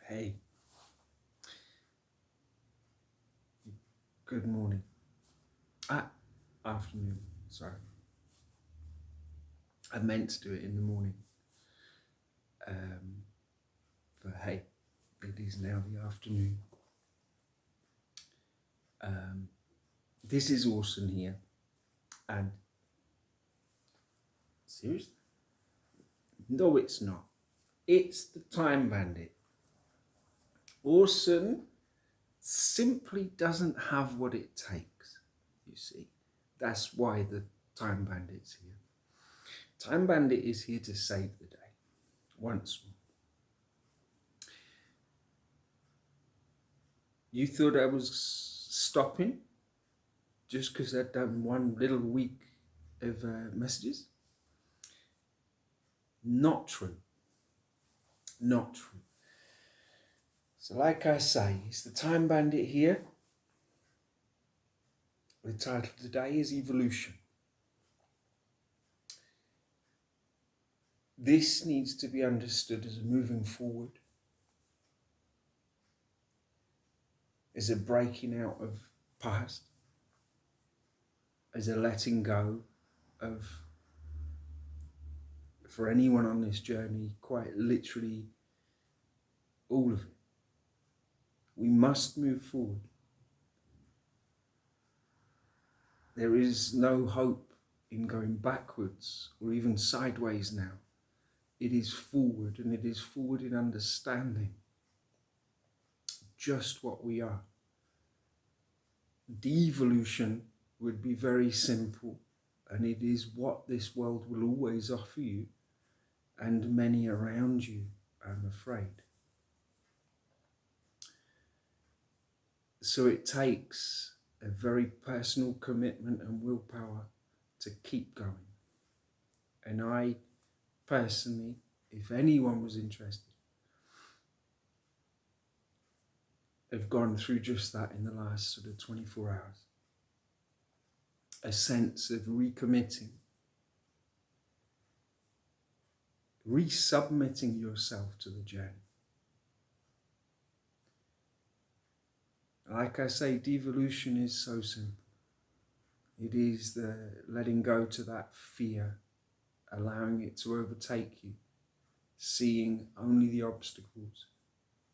Hey, good morning. Afternoon, sorry. I meant to do it in the morning. Um, but hey, it is now the afternoon. This is Orson here. And seriously? No, it's not. It's the Time Bandit. Orson simply doesn't have what it takes, you see. That's why the Time Bandit's here. Time Bandit is here to save the day, once more. You thought I was stopping just because I'd done one little week of messages? Not true. Not true. So like I say, it's the Time Bandit here. The title today is Evolution. This needs to be understood as a moving forward, as a breaking out of past, as a letting go of, for anyone on this journey, quite literally all of it. We must move forward. There is no hope in going backwards or even sideways now. It is forward, and it is forward in understanding just what we are. Devolution would be very simple, and it is what this world will always offer you and many around you, I'm afraid. So it takes a very personal commitment and willpower to keep going. And I personally, if anyone was interested, have gone through just that in the last sort of 24 hours. A sense of recommitting, resubmitting yourself to the journey. Like I say, devolution is so simple. It is the letting go to that fear, allowing it to overtake you, seeing only the obstacles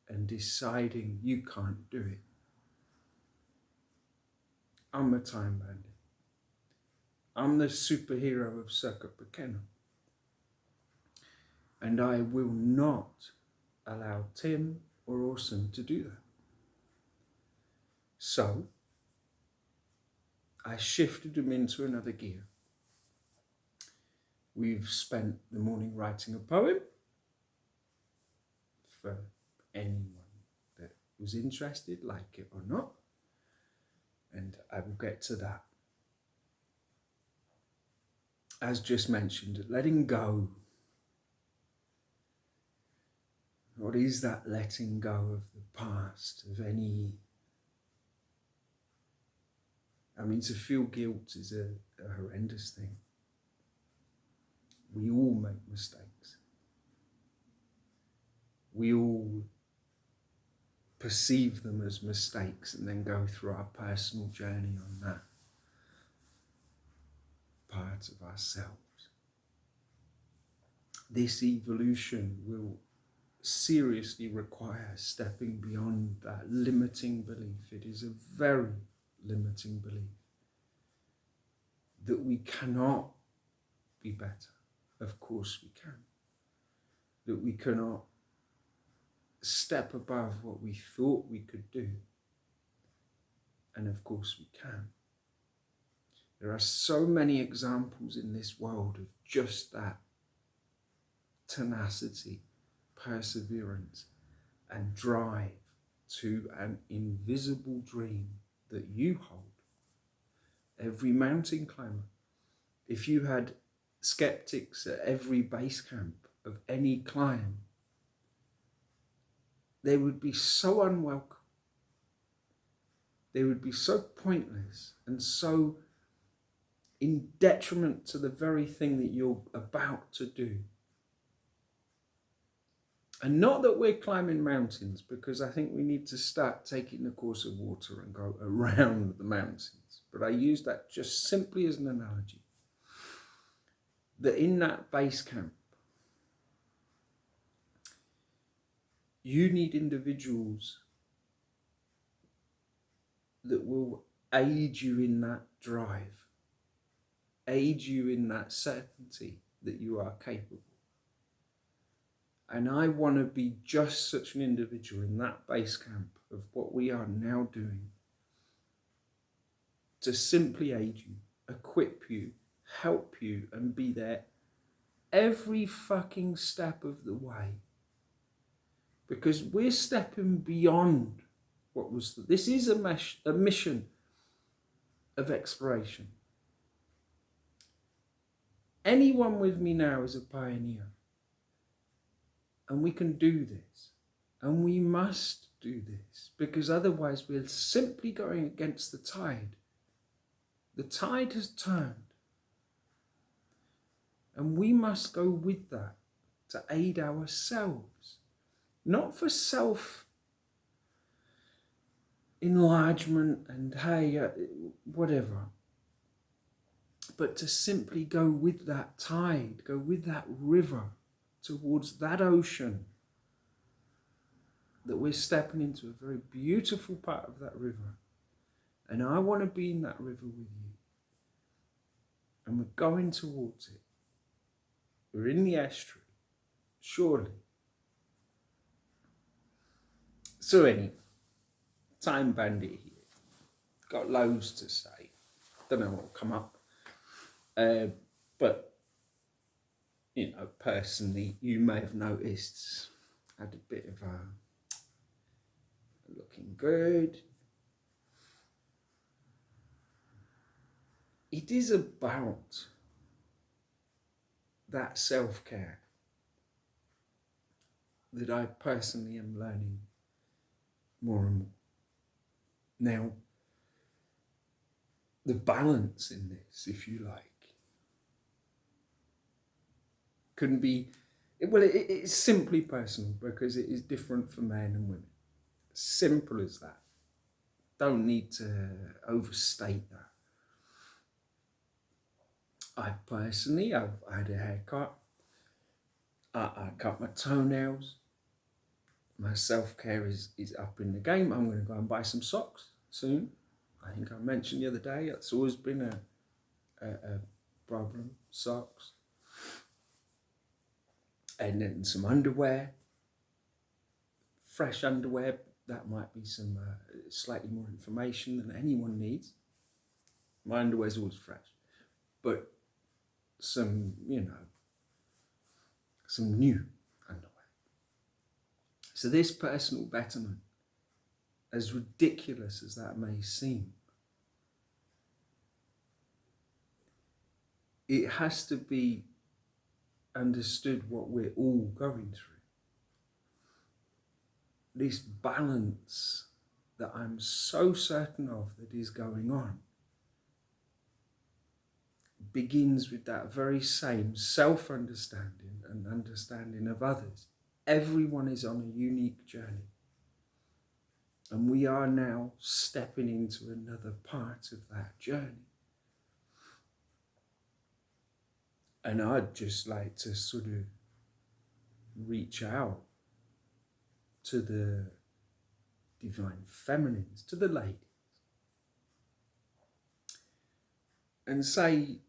and deciding you can't do it. I'm a Time Bandit. I'm the superhero of Circo Pequeno. And I will not allow Tim or Orson to do that. So I shifted them into another gear. We've spent the morning writing a poem for anyone that was interested, like it or not. And I will get to that. As just mentioned, letting go. What is that letting go of the past, of any... to feel guilt is a horrendous thing. We all make mistakes. We all perceive them as mistakes and then go through our personal journey on that part of ourselves. This evolution will seriously require stepping beyond that limiting belief. It is a very limiting belief that we cannot be better. Of course we can. That we cannot step above what we thought we could do. And of course we can. There are so many examples in this world of just that tenacity, perseverance, and drive to an invisible dream that you hold. Every mountain climber, if you had skeptics at every base camp of any climb, they would be so unwelcome. They would be so pointless and so in detriment to the very thing that you're about to do. And not that we're climbing mountains, because I think we need to start taking the course of water and go around the mountains. But I use that just simply as an analogy. That in that base camp, you need individuals that will aid you in that drive, aid you in that certainty that you are capable. And I want to be just such an individual in that base camp of what we are now doing, to simply aid you, equip you, help you, and be there every fucking step of the way. Because we're stepping beyond what was. This is a mission of exploration. Anyone with me now is a pioneer. And we can do this. And we must do this. Because otherwise we're simply going against the tide. The tide has turned. And we must go with that to aid ourselves. Not for self-enlargement and, hey, whatever. But to simply go with that tide, go with that river towards that ocean, that we're stepping into a very beautiful part of that river. And I want to be in that river with you. And we're going towards it. We're in the estuary, surely. So anyway, time bandit here. Got loads to say. Don't know what will come up. But, you know, personally, you may have noticed I had a bit of looking good. It is about that self-care that I personally am learning more and more. Now, the balance in this, if you like, couldn't be, well, it's simply personal because it is different for men and women. Simple as that. Don't need to overstate that. I've had a haircut. I cut my toenails. My self-care is up in the game. I'm going to go and buy some socks soon. I think I mentioned the other day, that's always been a problem, socks. And then some underwear, fresh underwear. That might be some slightly more information than anyone needs. My underwear's always fresh. But some, you know, some new underwear. So this personal betterment, as ridiculous as that may seem, it has to be understood what we're all going through. This balance that I'm so certain of that is going on begins with that very same self-understanding and understanding of others. Everyone is on a unique journey. And we are now stepping into another part of that journey. And I'd just like to sort of reach out to the divine feminines, to the ladies, and say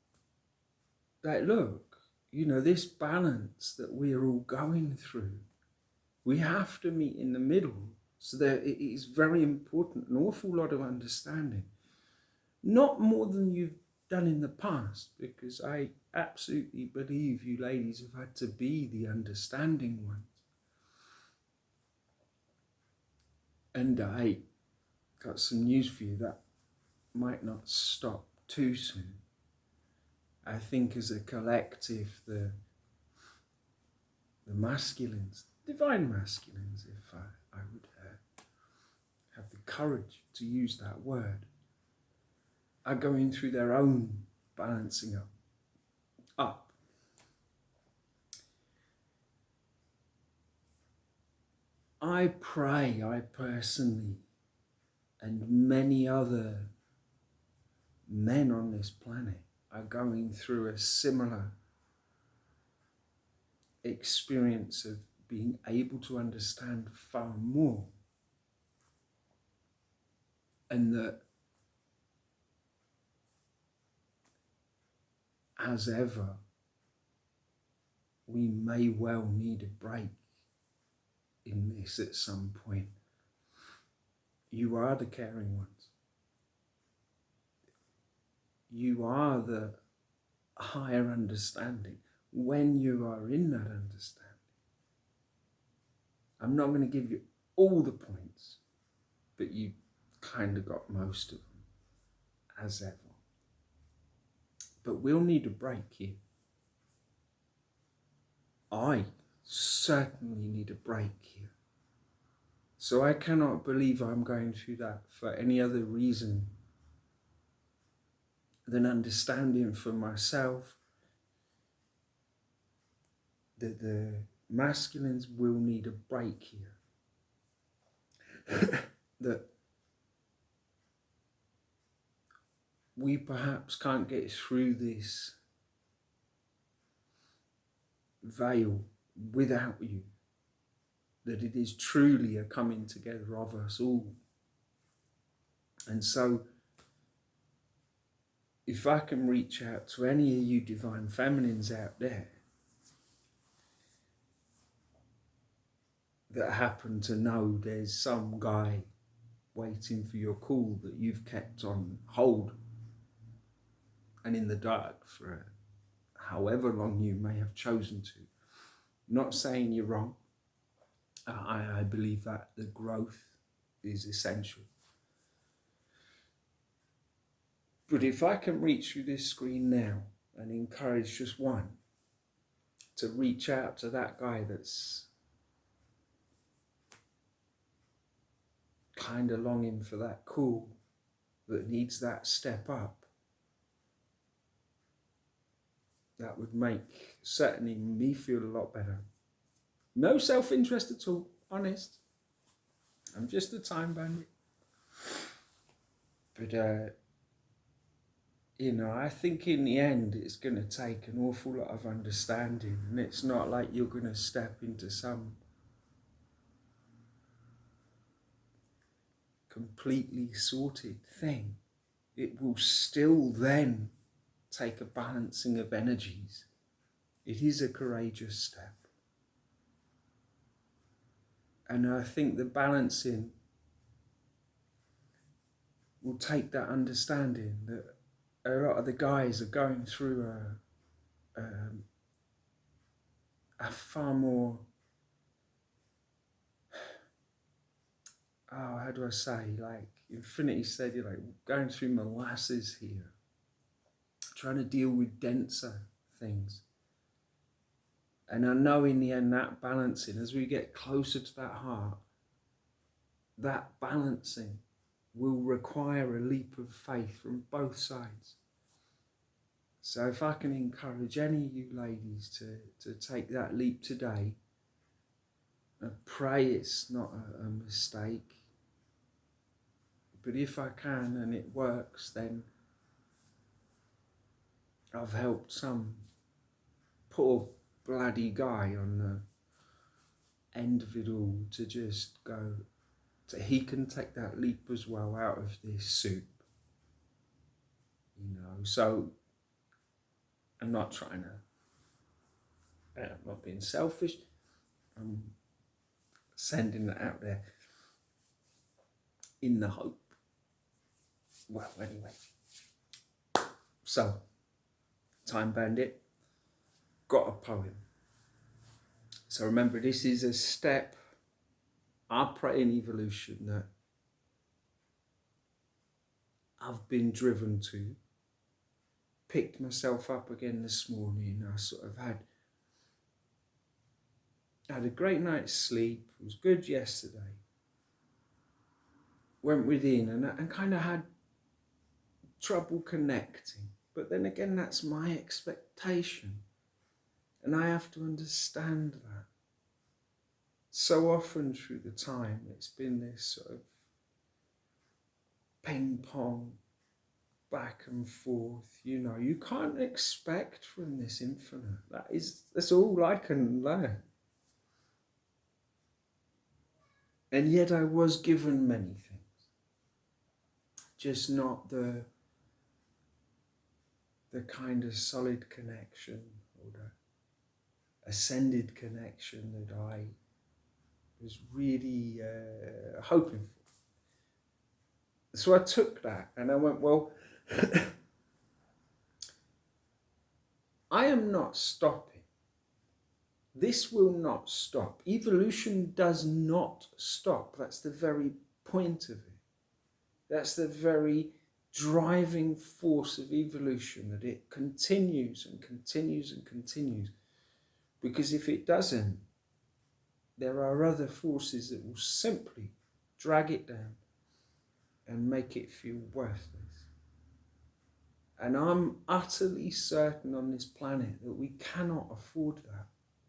that, look, you know, this balance that we're all going through, we have to meet in the middle. So that it is very important, an awful lot of understanding. Not more than you've done in the past, because I absolutely believe you ladies have had to be the understanding ones. And I got some news for you that might not stop too soon. I think as a collective, the masculines, divine masculines, if I would have the courage to use that word, are going through their own balancing up. I pray, I personally, and many other men on this planet are going through a similar experience of being able to understand far more, and that as ever we may well need a break in this at some point. You are the caring ones. You are the higher understanding when you are in that understanding. I'm not going to give you all the points, but you kind of got most of them, as ever. But we'll need a break here. I certainly need a break here. So I cannot believe I'm going through that for any other reason than understanding for myself that the masculines will need a break here. That we perhaps can't get through this veil without you. That it is truly a coming together of us all. And so, if I can reach out to any of you divine feminines out there that happen to know there's some guy waiting for your call that you've kept on hold and in the dark for however long you may have chosen to. Not saying you're wrong. I believe that the growth is essential. But if I can reach through this screen now and encourage just one to reach out to that guy that's kind of longing for that call, that needs that step up, that would make certainly me feel a lot better. No self-interest at all, honest. I'm just a time bandit. But, I think in the end it's going to take an awful lot of understanding, and it's not like you're going to step into some completely sorted thing. It will still then take a balancing of energies. It is a courageous step. And I think the balancing will take that understanding that a lot of the guys are going through a far more, how do I say, like Infinity said, you're like going through molasses here, trying to deal with denser things. And I know in the end that balancing, as we get closer to that heart, that balancing will require a leap of faith from both sides. So if I can encourage any of you ladies to take that leap today, and pray it's not a mistake, but if I can and it works, then I've helped some poor bloody guy on the end of it all to just go, so he can take that leap as well out of this soup. So I'm not trying to, I'm not being selfish, I'm sending it out there in the hope. Well, anyway. So, Time Bandit, got a poem. So remember, this is a step, I pray in evolution, that I've been driven to. Picked myself up again this morning. I sort of had a great night's sleep. It was good yesterday. Went within and kind of had trouble connecting. But then again, that's my expectation. And I have to understand that. so often through the time, it's been this sort of ping pong, back and forth. You can't expect from this infinite. That's all I can learn. And yet I was given many things, just not the kind of solid connection or the ascended connection that I was really hoping for. So I took that and I went, well, I am not stopping. This will not stop. Evolution does not stop. That's the very point of it. That's the very driving force of evolution, that it continues and continues and continues. Because if it doesn't, there are other forces that will simply drag it down and make it feel worthless. And I'm utterly certain on this planet that we cannot afford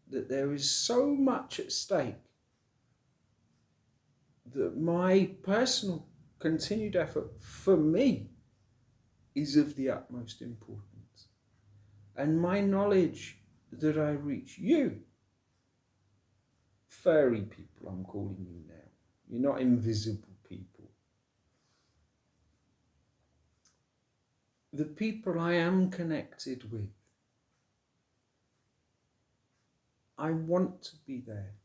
that there is so much at stake that my personal continued effort for me is of the utmost importance. And my knowledge that I reach you, furry people I'm calling you now, you're not invisible people. The people I am connected with, I want to be there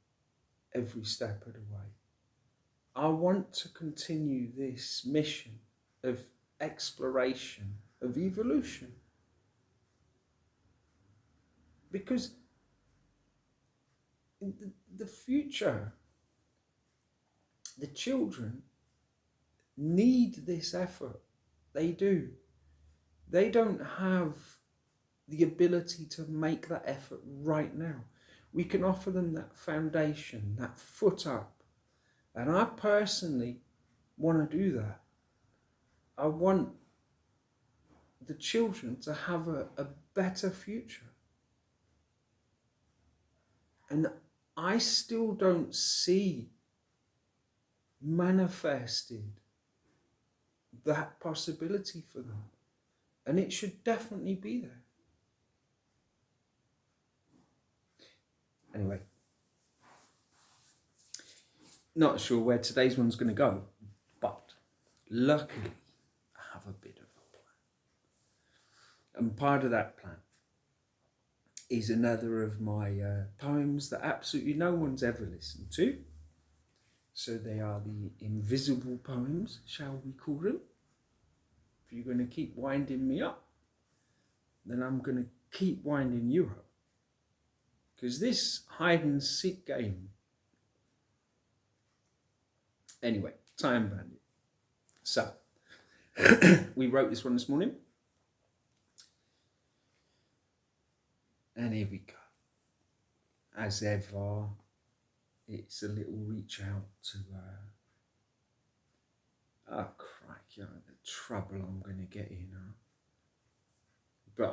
every step of the way. I want to continue this mission of exploration, of evolution. Because in the future, the children need this effort. They do. They don't have the ability to make that effort right now. We can offer them that foundation, that foot up. And I personally want to do that. I want the children to have a better future. And I still don't see manifested that possibility for them. And it should definitely be there. Anyway, not sure where today's one's going to go, but luckily I have a bit of a plan. And part of that plan is another of my poems that absolutely no one's ever listened to. So they are the invisible poems, shall we call them. If you're going to keep winding me up, then I'm going to keep winding you up. Because this hide and seek game. Anyway, Time Bandit. So, we wrote this one this morning. And here we go. As ever, it's a little reach out to, crikey, the trouble I'm going to get in. But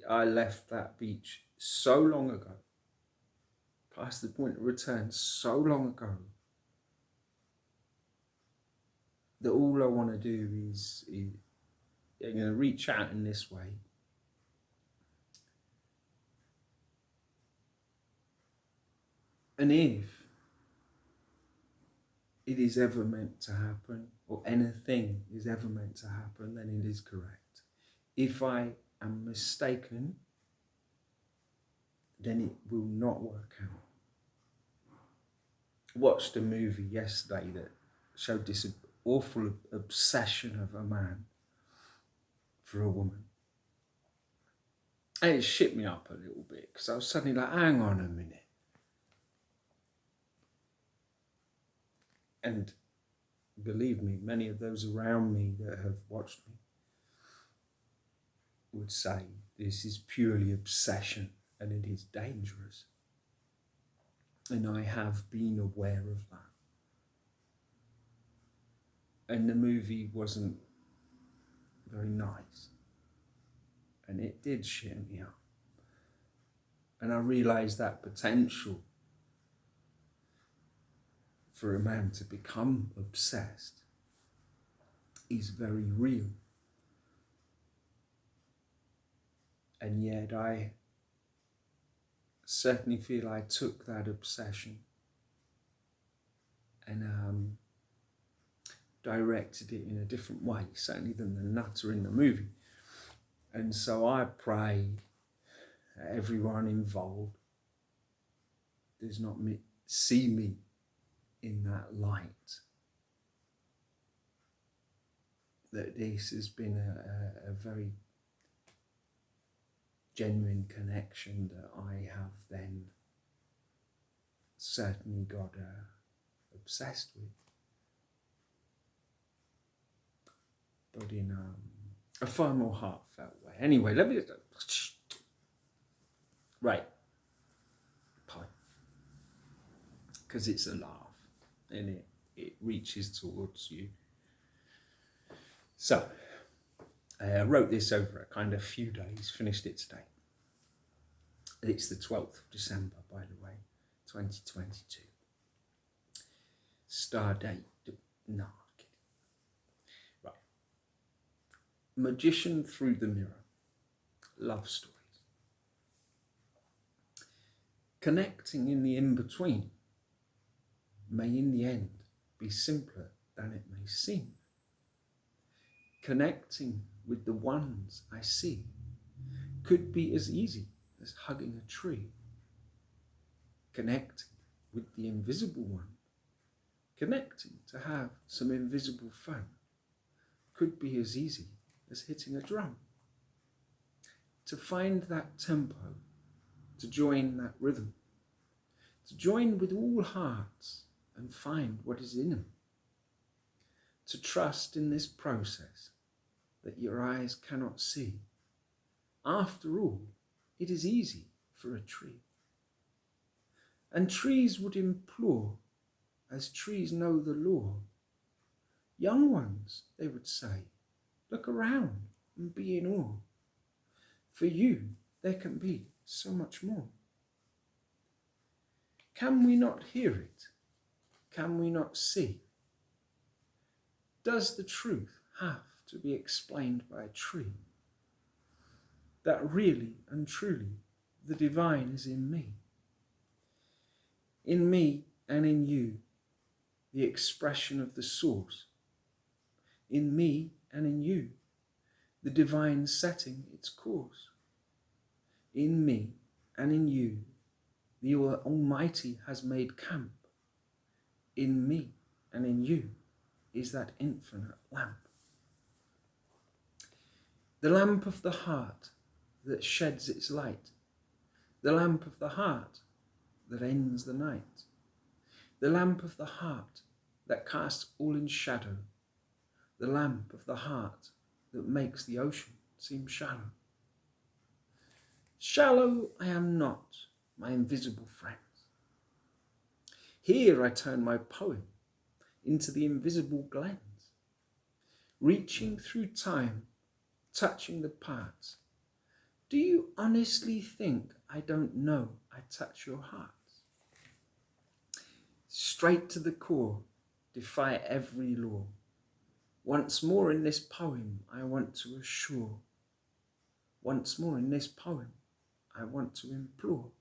I left that beach so long ago, past the point of return so long ago, that all I want to do is I'm going to reach out in this way. And if it is ever meant to happen, or anything is ever meant to happen, then it is correct. If I am mistaken, then it will not work out. I watched a movie yesterday that showed this awful obsession of a man for a woman. And it shit me up a little bit, because I was suddenly like, hang on a minute. And believe me, many of those around me that have watched me would say this is purely obsession and it is dangerous. And I have been aware of that. And the movie wasn't very nice. And it did shit me up. And I realised that potential for a man to become obsessed is very real. And yet I certainly feel I took that obsession and directed it in a different way, certainly than the nutter in the movie. And so I pray that everyone involved does not see me in that light. That this has been a very genuine connection that I have then certainly got obsessed with. But in a far more heartfelt way. Anyway, let me... Right. Pie. Because it's a laugh and it reaches towards you. So, I wrote this over a kind of few days, finished it today. It's the 12th of December, by the way, 2022. Star date, no, I'm kidding. Right. Magician through the mirror, love stories. Connecting in the in-between may in the end be simpler than it may seem. Connecting with the ones I see could be as easy as hugging a tree. Connecting with the invisible one, connecting to have some invisible fun, could be as easy as hitting a drum. To find that tempo, to join that rhythm, to join with all hearts and find what is in them. To trust in this process that your eyes cannot see. After all, it is easy for a tree. And trees would implore, as trees know the law. Young ones, they would say, look around and be in awe. For you, there can be so much more. Can we not hear it? Can we not see? Does the truth have to be explained by a tree? That really and truly the divine is in me. In me and in you, the expression of the source. In me and in you, the divine setting its course. In me and in you, the Almighty has made camp. In me and in you is that infinite lamp. The lamp of the heart that sheds its light. The lamp of the heart that ends the night. The lamp of the heart that casts all in shadow. The lamp of the heart that makes the ocean seem shallow. Shallow I am not, my invisible friends. Here I turn my poem into the invisible glens, reaching through time, touching the parts. Do you honestly think I don't know I touch your hearts? Straight to the core, defy every law. Once more in this poem I want to assure. Once more in this poem I want to implore.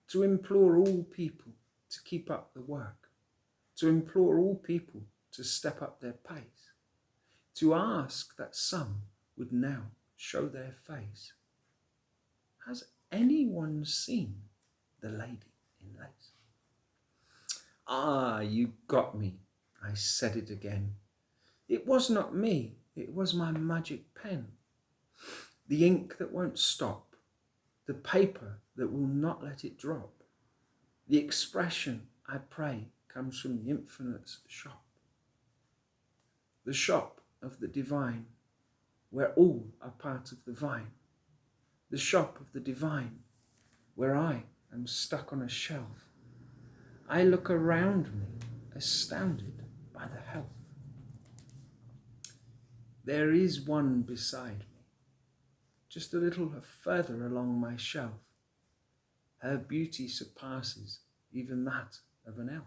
To implore all people to keep up the work. To implore all people to step up their pace. To ask that some would now show their face. Has anyone seen the lady in lace? Ah, you got me, I said it again. It was not me, it was my magic pen. The ink that won't stop, the paper that will not let it drop. The expression, I pray, comes from the infinite's shop. The shop of the divine, where all are part of the vine. The shop of the divine, where I am stuck on a shelf. I look around me, astounded by the health. There is one beside me, just a little further along my shelf. Her beauty surpasses even that of an elf.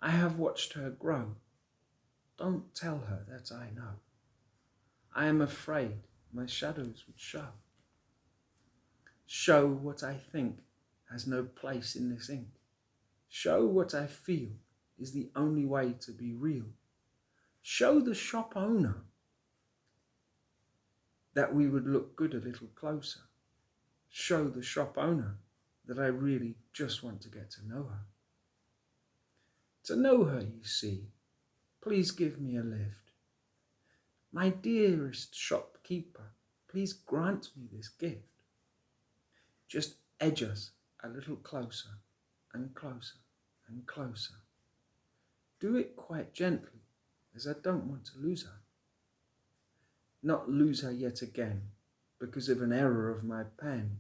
I have watched her grow. Don't tell her that I know. I am afraid my shadows would show. Show what I think has no place in this ink. Show what I feel is the only way to be real. Show the shop owner that we would look good a little closer. Show the shop owner that I really just want to get to know her. To know her, you see, please give me a lift. My dearest shopkeeper, please grant me this gift. Just edge us a little closer and closer and closer. Do it quite gently, as I don't want to lose her. Not lose her yet again because of an error of my pen.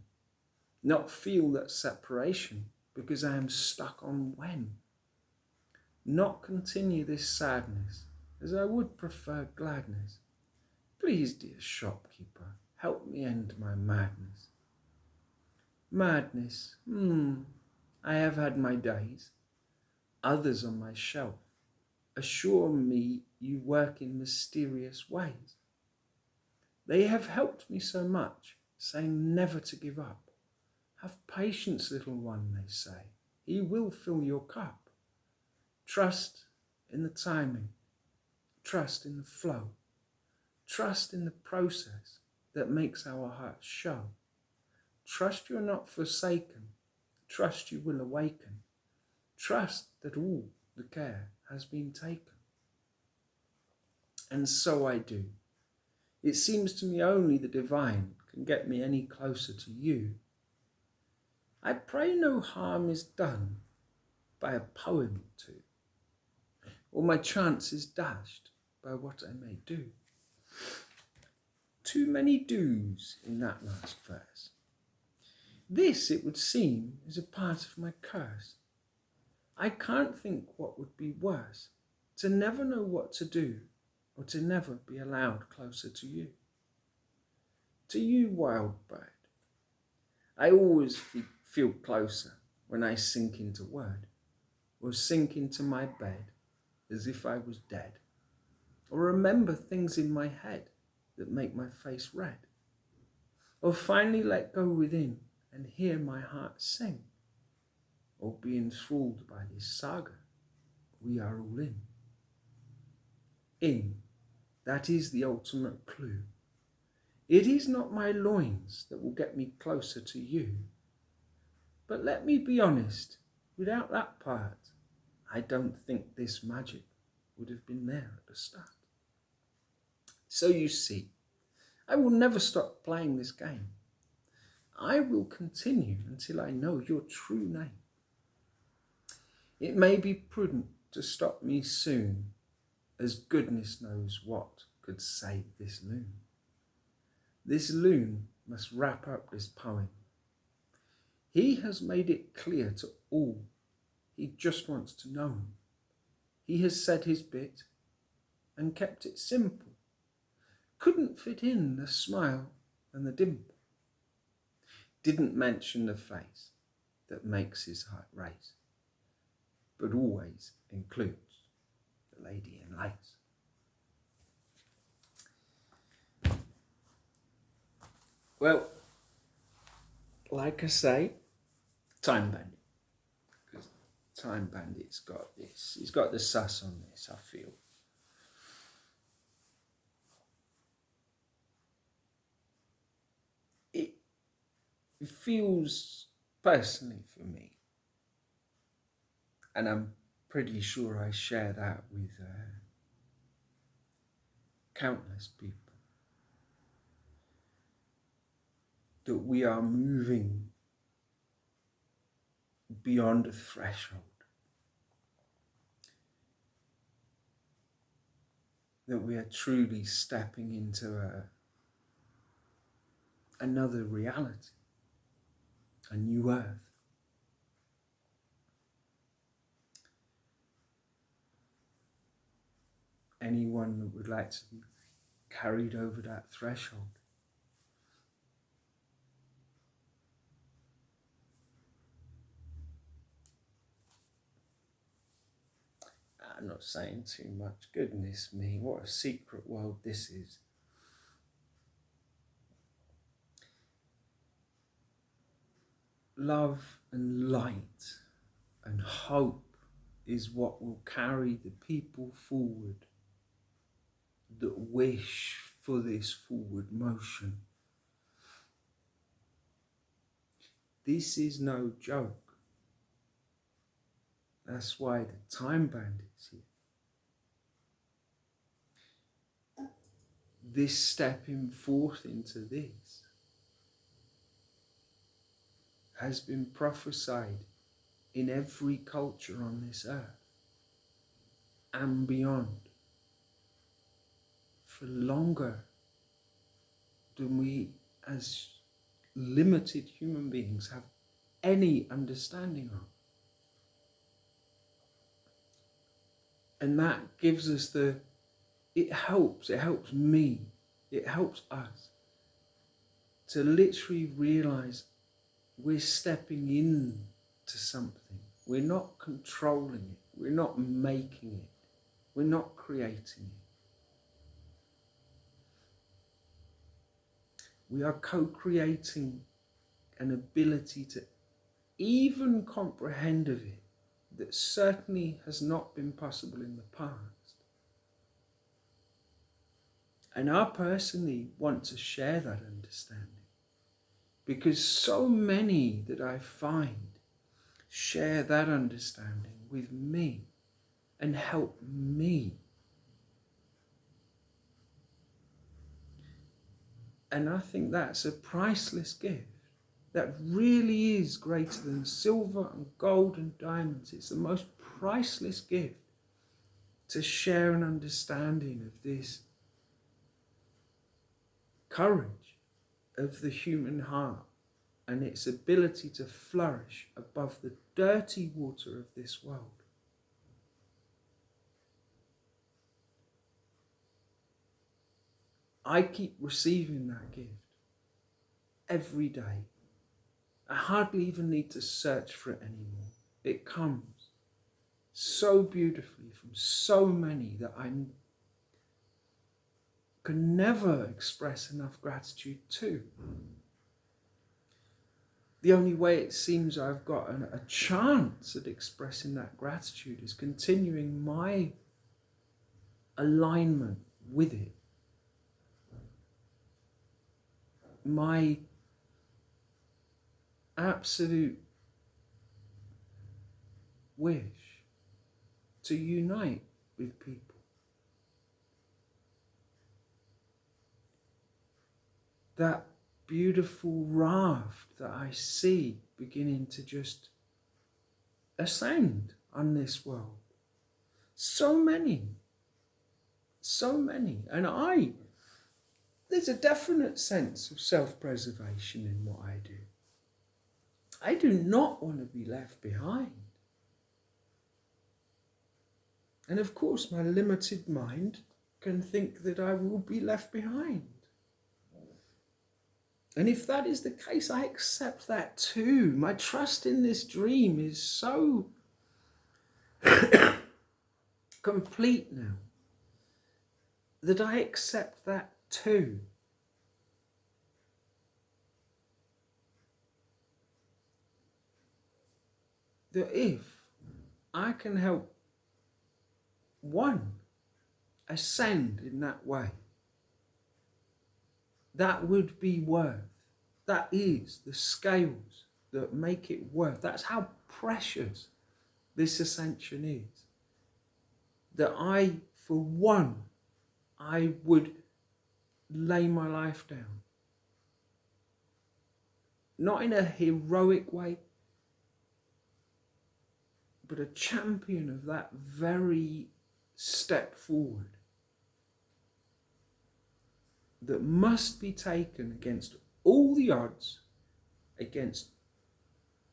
Not feel that separation because I am stuck on when. Not continue this sadness as I would prefer gladness. Please, dear shopkeeper, help me end my madness. Madness, I have had my days. Others on my shelf assure me you work in mysterious ways. They have helped me so much, saying never to give up. Have patience, little one, they say. He will fill your cup. Trust in the timing. Trust in the flow. Trust in the process that makes our hearts show. Trust you're not forsaken. Trust you will awaken. Trust that all the care has been taken. And so I do. It seems to me only the divine can get me any closer to you. I pray no harm is done by a poem or two, or my chance is dashed by what I may do. Too many do's in that last verse. This, it would seem, is a part of my curse. I can't think what would be worse, to never know what to do, or to never be allowed closer to you. To you, wild bird, I always feel closer when I sink into word, or sink into my bed as if I was dead, or remember things in my head that make my face red, or finally let go within and hear my heart sing, or be enthralled by this saga we are all in. In, that is the ultimate clue. It is not my loins that will get me closer to you. But let me be honest, without that part, I don't think this magic would have been there at the start. So you see, I will never stop playing this game. I will continue until I know your true name. It may be prudent to stop me soon, as goodness knows what could save this loon. This loon must wrap up this poem. He has made it clear to all. He just wants to know him. He has said his bit and kept it simple. Couldn't fit in the smile and the dimple. Didn't mention the face that makes his heart race, but always includes the lady in lace. Well, like I say, Time Bandit. Because Time Bandit's got this. He's got the sass on this, I feel. It feels, personally for me, and I'm pretty sure I share that with countless people, that we are moving beyond a threshold, that we are truly stepping into another reality, a new earth. Anyone that would like to be carried over that threshold, I'm not saying too much. Goodness me, what a secret world this is. Love and light and hope is what will carry the people forward that wish for this forward motion. This is no joke. That's why the time bandit's here. This stepping forth into this has been prophesied in every culture on this earth and beyond for longer than we as limited human beings have any understanding of. And that gives us it helps me, it helps us to literally realize we're stepping into something. We're not controlling it. We're not making it. We're not creating it. We are co-creating an ability to even comprehend of it that certainly has not been possible in the past. And I personally want to share that understanding because so many that I find share that understanding with me and help me. And I think that's a priceless gift. That really is greater than silver and gold and diamonds. It's the most priceless gift to share an understanding of this courage of the human heart and its ability to flourish above the dirty water of this world. I keep receiving that gift every day. I hardly even need to search for it anymore. It comes so beautifully from so many that I can never express enough gratitude to. The only way it seems I've got a chance at expressing that gratitude is continuing my alignment with it. My absolute wish to unite with people. That beautiful raft that I see beginning to just ascend on this world. So many. And there's a definite sense of self-preservation in what I do. I do not want to be left behind. And of course, my limited mind can think that I will be left behind. And if that is the case, I accept that too. My trust in this dream is so complete now that I accept that too. That if I can help one ascend in that way, that would be worth. That is the scales that make it worth. That's how precious this ascension is. That for one, I would lay my life down. Not in a heroic way, but a champion of that very step forward that must be taken against all the odds, against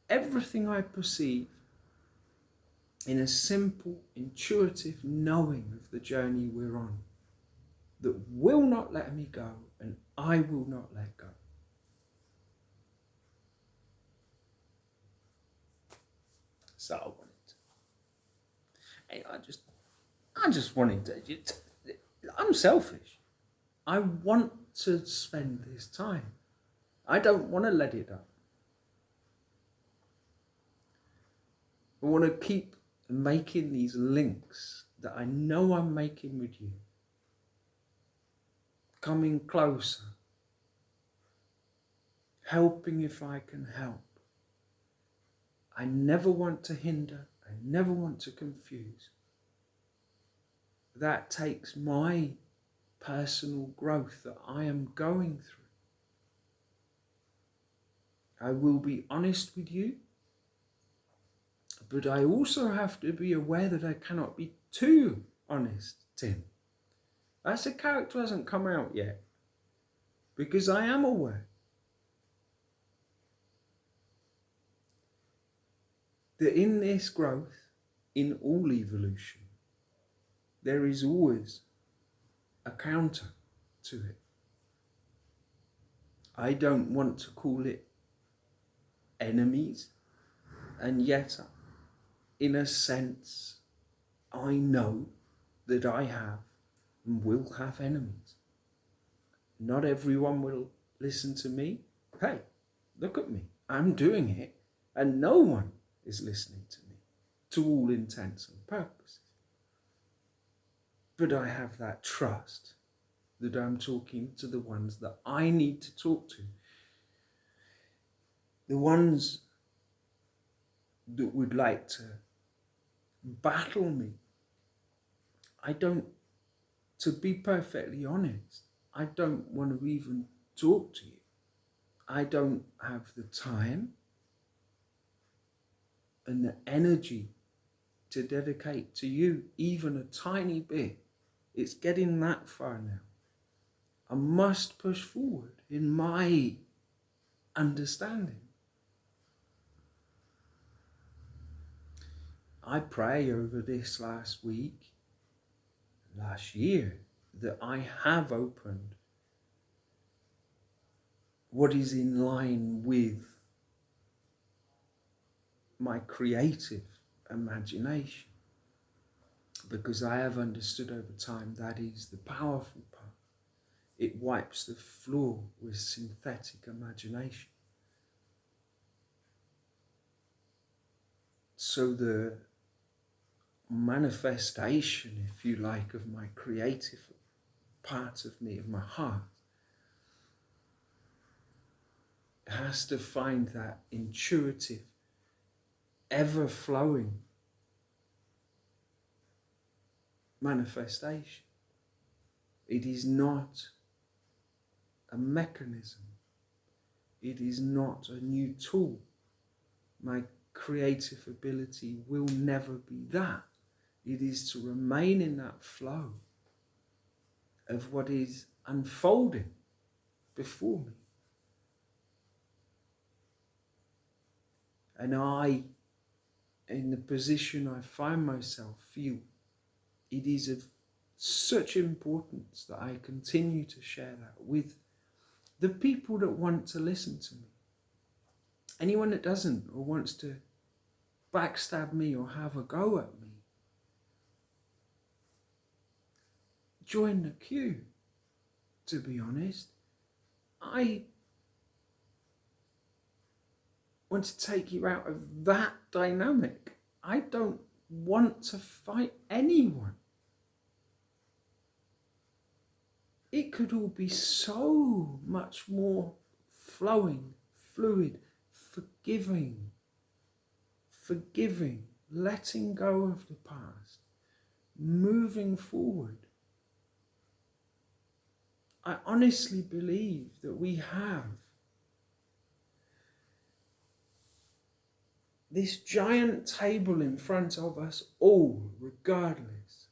everything I perceive, in a simple, intuitive knowing of the journey we're on, that will not let me go and I will not let go. So I wanted to. I just I just wanted to, I'm selfish. I want to spend this time. I don't want to let it up. I want to keep making these links that I know I'm making with you. Coming closer. Helping if I can help. I never want to hinder. I never want to confuse. That takes my personal growth that I am going through. I will be honest with you, but I also have to be aware that I cannot be too honest, Tim. That's a character hasn't come out yet, because I am aware that in this growth, in all evolution, there is always a counter to it. I don't want to call it enemies, and yet, in a sense, I know that I have and will have enemies. Not everyone will listen to me. Hey, look at me. I'm doing it, and no one is listening to me, to all intents and purposes. But I have that trust that I'm talking to the ones that I need to talk to. The ones that would like to battle me. To be perfectly honest, I don't want to even talk to you. I don't have the time and the energy to dedicate to you even a tiny bit. It's getting that far now. I must push forward in my understanding. I pray over this last week, last year, that I have opened what is in line with my creative imagination, because I have understood over time that is the powerful part. It wipes the floor with synthetic imagination. So the manifestation, if you like, of my creative part of me, of my heart, has to find that intuitive, ever-flowing manifestation. It is not a mechanism. It is not a new tool. My creative ability will never be that. It is to remain in that flow of what is unfolding before me. And I, in the position I find myself, feel it is of such importance that I continue to share that with the people that want to listen to me. Anyone that doesn't or wants to backstab me or have a go at me, join the queue, to be honest. I want to take you out of that dynamic. I don't want to fight anyone. It could all be so much more flowing, fluid, forgiving, letting go of the past, moving forward. I honestly believe that we have this giant table in front of us all, regardless.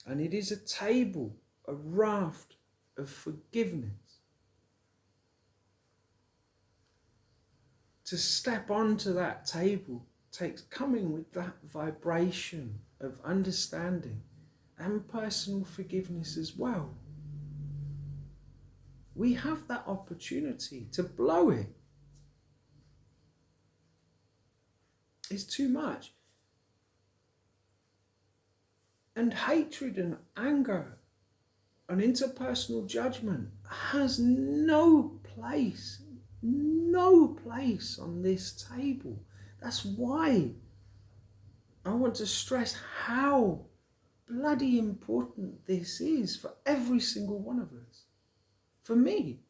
And it is a table, a raft of forgiveness. To step onto that table takes coming with that vibration of understanding and personal forgiveness as well. We have that opportunity to blow it. It's too much. And hatred and anger and interpersonal judgment has no place on this table. That's why I want to stress how bloody important this is for every single one of us. For me,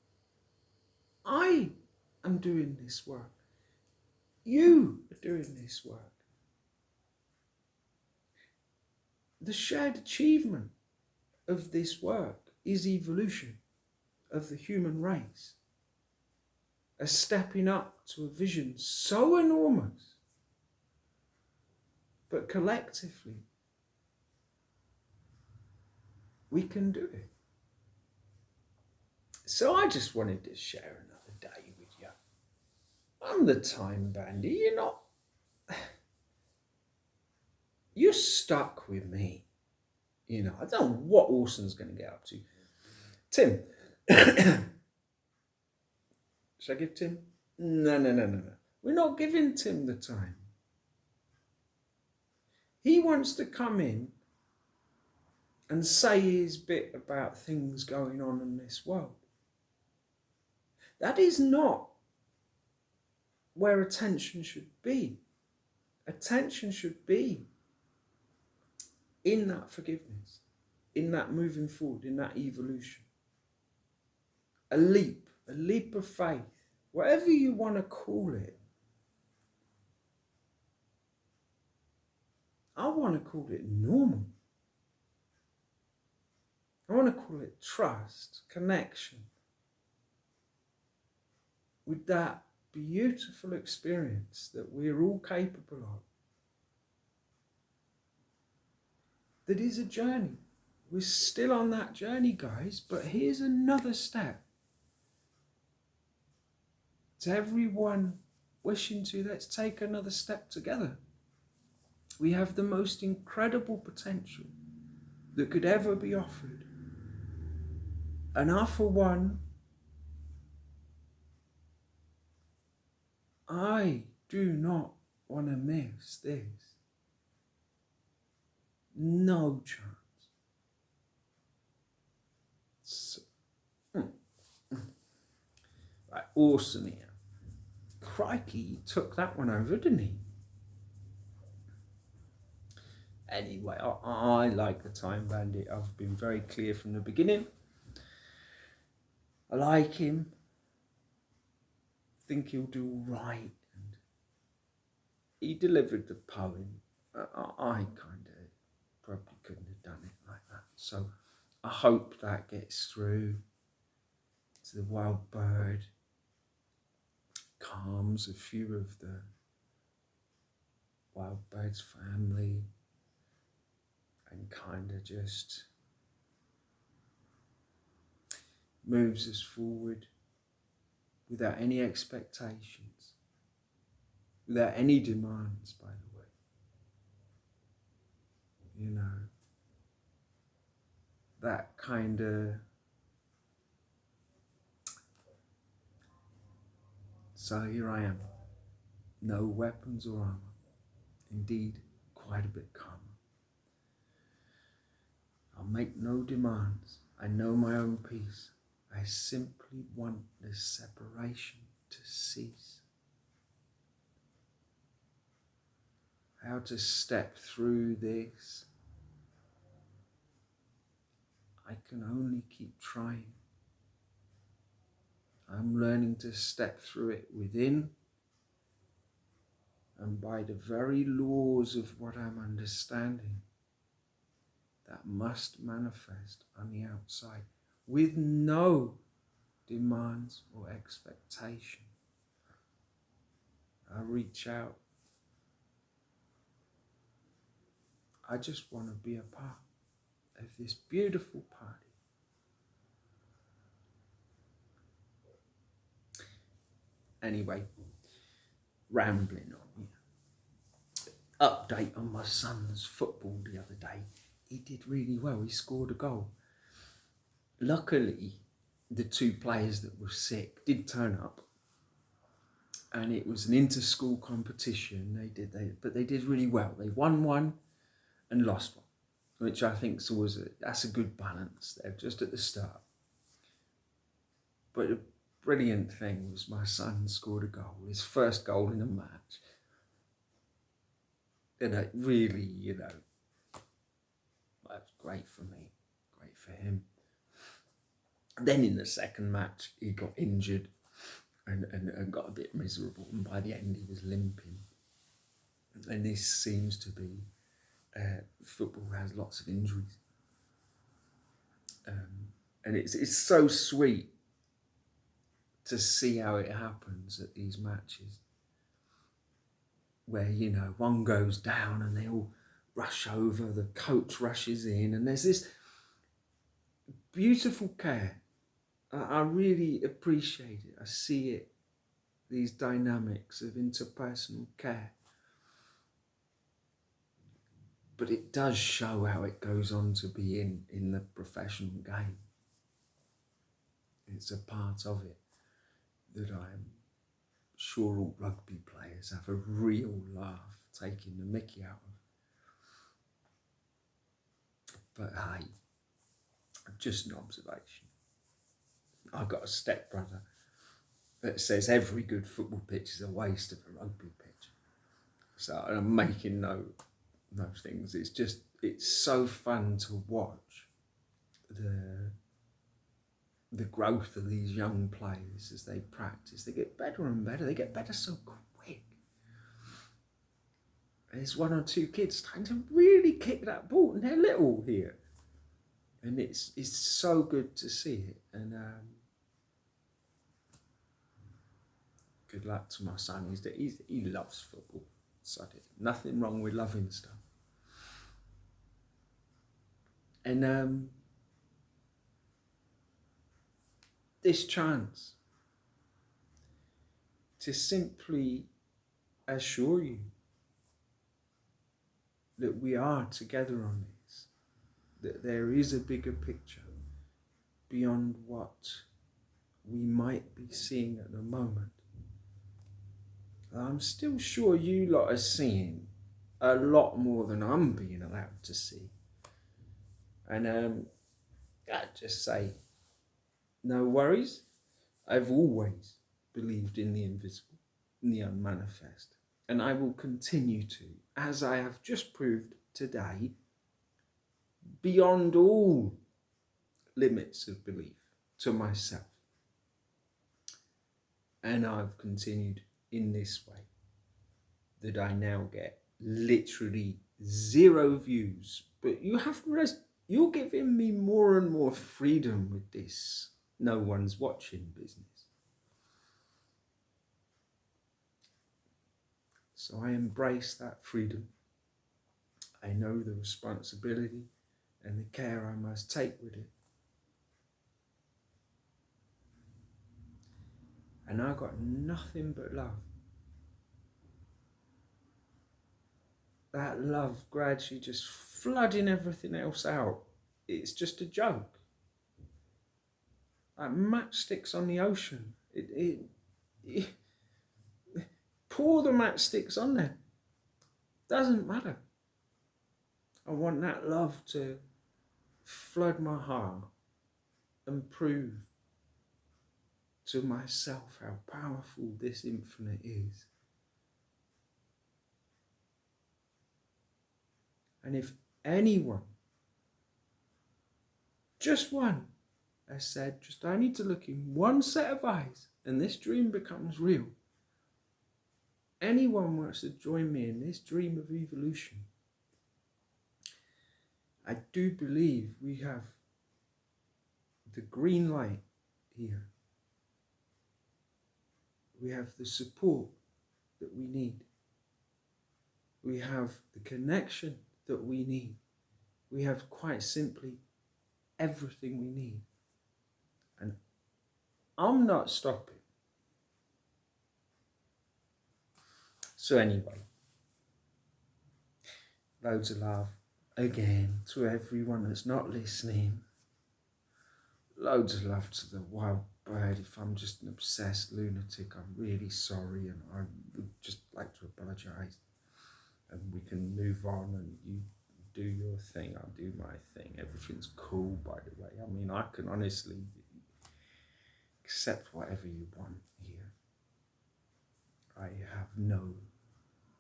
I am doing this work. You are doing this work. The shared achievement of this work is evolution of the human race. A stepping up to a vision so enormous, but collectively, we can do it. So I just wanted to share another day with you. I'm the time bandit. You're stuck with me. I don't know what Orson's going to get up to. Tim. Should I give Tim? No. We're not giving Tim the time. He wants to come in and say his bit about things going on in this world. That is not where attention should be. Attention should be in that forgiveness, in that moving forward, in that evolution. A leap of faith, whatever you want to call it. I want to call it normal. I want to call it trust, connection with that beautiful experience that we're all capable of. That is a journey. We're still on that journey, guys, but here's another step. To everyone wishing to, let's take another step together. We have the most incredible potential that could ever be offered. And I, for one, I do not want to miss this. No chance. So, right, Orson here. Crikey, he took that one over, didn't he? Anyway, I like the Time Bandit. I've been very clear from the beginning. I like him. Think he'll do all right. And he delivered the poem. I kind of probably couldn't have done it like that. So I hope that gets through to the wild bird, calms a few of the wild bird's family, and kind of just moves us forward without any expectations, without any demands, by the way. That kind of... So here I am, no weapons or armour, indeed quite a bit calmer. I'll make no demands, I know my own peace. I simply want this separation to cease. How to step through this, I can only keep trying. I'm learning to step through it within, and by the very laws of what I'm understanding, that must manifest on the outside with no demands or expectation. I reach out. I just want to be a part of this beautiful party. Anyway, rambling on. Update on my son's football the other day. He did really well. He scored a goal. Luckily, the two players that were sick did turn up, and it was an inter-school competition. But they did really well. They won one and lost one. which I think is always that's a good balance there, just at the start. But the brilliant thing was my son scored a goal, his first goal in a match. And it really, that's great for me, great for him. Then in the second match, he got injured and got a bit miserable. And by the end, he was limping. And this seems to be, football has lots of injuries. And it's so sweet to see how it happens at these matches. Where, one goes down and they all rush over, the coach rushes in, and there's this beautiful care. I really appreciate it. I see it, these dynamics of interpersonal care. But it does show how it goes on to be in the professional game. It's a part of it that I'm sure all rugby players have a real laugh taking the mickey out of. But hey, just an observation. I've got a stepbrother that says every good football pitch is a waste of a rugby pitch. So I'm making those things. It's so fun to watch the growth of these young players as they practice. They get better and better. They get better so quick. There's one or two kids trying to really kick that ball, and they're little here. And it's so good to see it. And good luck to my son. He loves football. So nothing wrong with loving stuff. And this chance to simply assure you that we are together on this, that there is a bigger picture beyond what we might be seeing at the moment. I'm still sure you lot are seeing a lot more than I'm being allowed to see. And I'd just say, no worries. I've always believed in the invisible, in the unmanifest, and I will continue to, as I have just proved today, beyond all limits of belief to myself. And I've continued in this way, that I now get literally 0 views, but you have to realize you're giving me more and more freedom with this no one's watching business. So I embrace that freedom. I know the responsibility and the care I must take with it. And I've got nothing but love. That love gradually just flooding everything else out. It's just a joke. Like matchsticks on the ocean. Pour the matchsticks on there. Doesn't matter. I want that love to flood my heart and prove to myself how powerful this infinite is. And if anyone, just one, has said, just I need to look in one set of eyes and this dream becomes real. Anyone wants to join me in this dream of evolution, I do believe we have the green light here. We have the support that we need. We have the connection that we need. We have quite simply everything we need. And I'm not stopping. So anyway, loads of love again to everyone that's not listening. Loads of love to the wild bird. If I'm just an obsessed lunatic, I'm really sorry, and I would just like to apologise. And we can move on, and you do your thing, I'll do my thing. Everything's cool, by the way. I mean, I can honestly accept whatever you want here. I have no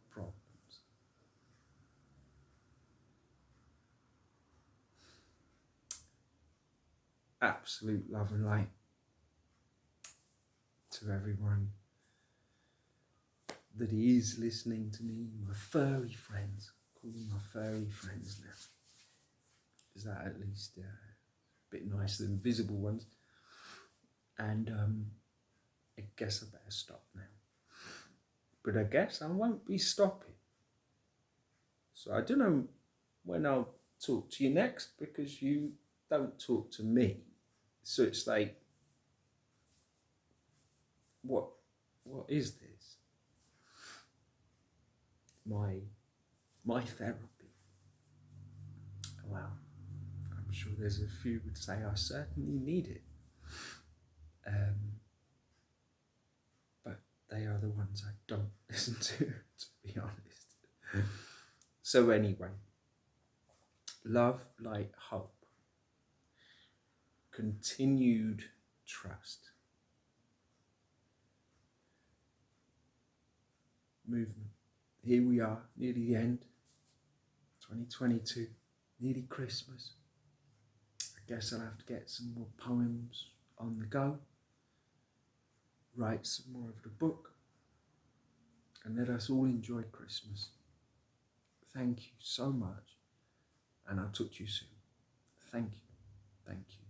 problems. Absolute love and light to everyone that is listening to me, my furry friends. Call them my furry friends now. Is that at least a bit nicer than visible ones? And I guess I better stop now. But I guess I won't be stopping. So I don't know when I'll talk to you next, because you don't talk to me. So it's like, what is this? My therapy. Well, I'm sure there's a few would say I certainly need it. But they are the ones I don't listen to be honest. So anyway, love, light, hope, continued trust, movement. Here we are, nearly the end, 2022, nearly Christmas. I guess I'll have to get some more poems on the go, write some more of the book, and let us all enjoy Christmas. Thank you so much, and I'll talk to you soon. Thank you. Thank you.